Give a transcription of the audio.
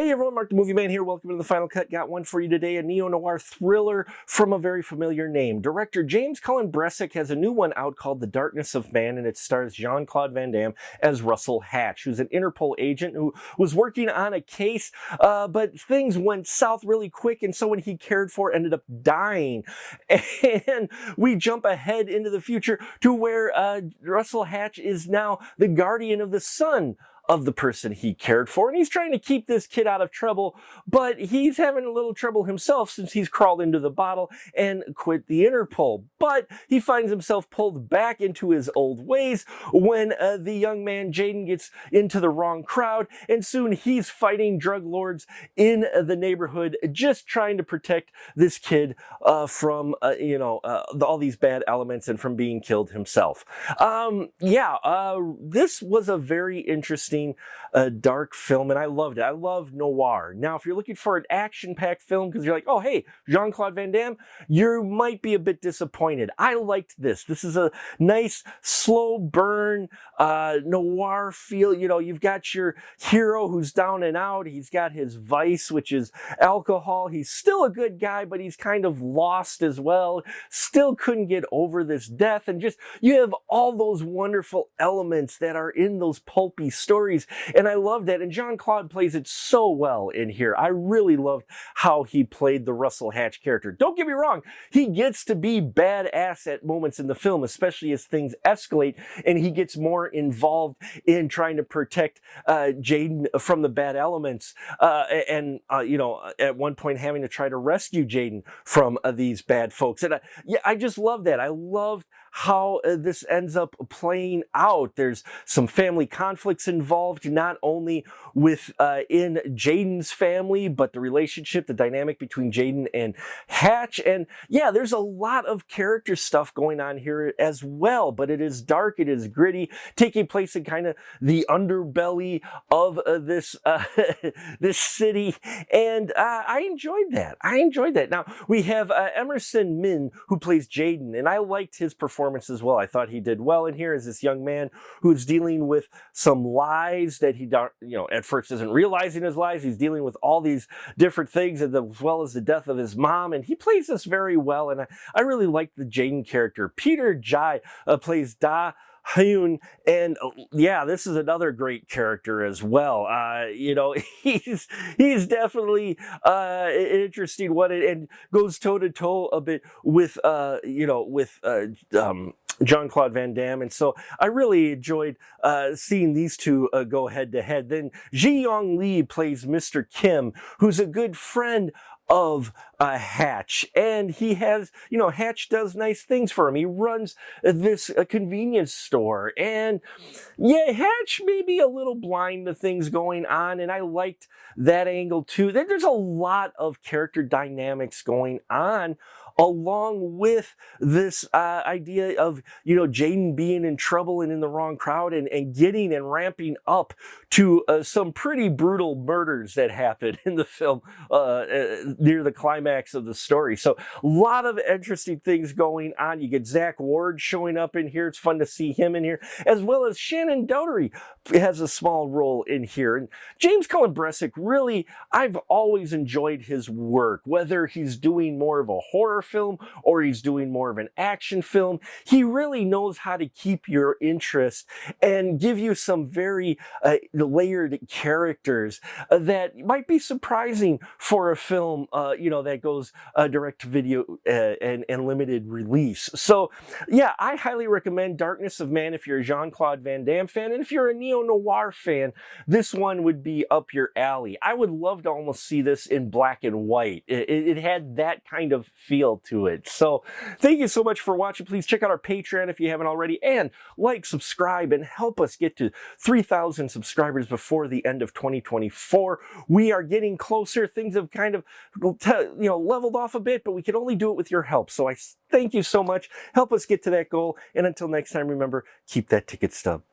Hey everyone, Mark the Movie Man here. Welcome to the Final Cut. Got one for you today, a neo-noir thriller from a very familiar name. Director James Cullen Bressack has a new one out called The Darkness of Man, and it stars Jean Claude Van Damme as Russell Hatch, who's an Interpol agent who was working on a case, but things went south really quick, and someone he cared for ended up dying. And we jump ahead into the future to where Russell Hatch is now the guardian of the son of the person he cared for, and he's trying to keep this kid out of trouble, but he's having a little trouble himself since he's crawled into the bottle and quit the Interpol. But he finds himself pulled back into his old ways when the young man Jaden gets into the wrong crowd, and soon he's fighting drug lords in the neighborhood, just trying to protect this kid from all these bad elements and from being killed himself. This was a very interesting dark film, and I loved it. I love noir. Now, if you're looking for an action-packed film because you're like, oh, hey, Jean Claude Van Damme, you might be a bit disappointed. I liked this. This is a nice, slow burn, noir feel. You know, you've got your hero who's down and out. He's got his vice, which is alcohol. He's still a good guy, but he's kind of lost as well. Still couldn't get over this death. And just, you have all those wonderful elements that are in those pulpy stories. And I love that. And Jean Claude plays it so well in here. I really loved how he played the Russell Hatch character. Don't get me wrong. He gets to be badass at moments in the film, especially as things escalate and he gets more involved in trying to protect Jaden from the bad elements. At one point having to try to rescue Jaden from these bad folks. And I just love that. I loved how this ends up playing out. There's some family conflicts involved, not only with in Jaden's family, but the relationship, the dynamic between Jaden and Hatch. And yeah, there's a lot of character stuff going on here as well, but it is dark, it is gritty, taking place in kind of the underbelly of this this city. And I enjoyed that. Now, we have Emerson Min, who plays Jaden, and I liked his performance as well. I thought he did well in here as this young man who's dealing with some lies that he, at first isn't realizing his lies. He's dealing with all these different things, as well as the death of his mom, and he plays this very well, and I really liked the Jaden character. Peter Jai plays Da Hyun, and this is another great character as well. He's definitely an interesting one, and goes toe to toe a bit with Jean Claude Van Damme, and so I really enjoyed seeing these two go head to head. Then Ji Yong Lee plays Mr. Kim, who's a good friend of Hatch, and he has, Hatch does nice things for him. He runs this convenience store, and yeah, Hatch may be a little blind to things going on, and I liked that angle too. There's a lot of character dynamics going on, along with this idea of, Jaden being in trouble and in the wrong crowd, and getting and ramping up to some pretty brutal murders that happen in the film near the climax of the story. So a lot of interesting things going on. You get Zach Ward showing up in here. It's fun to see him in here, as well as Shannon Doherty has a small role in here. And James Cullen Bressack, really, I've always enjoyed his work, whether he's doing more of a horror film or he's doing more of an action film. He really knows how to keep your interest and give you some very layered characters that might be surprising for a film that goes direct to video and limited release. So yeah, I highly recommend Darkness of Man if you're a Jean Claude Van Damme fan, and if you're a neo-noir fan, this one would be up your alley. I would love to almost see this in black and white. It had that kind of feel to it. So thank you so much for watching. Please check out our Patreon if you haven't already, and like, subscribe, and help us get to 3,000 subscribers before the end of 2024. We are getting closer. Things have kind of leveled off a bit, but we can only do it with your help. So I thank you so much. Help us get to that goal. And until next time, remember, keep that ticket stub.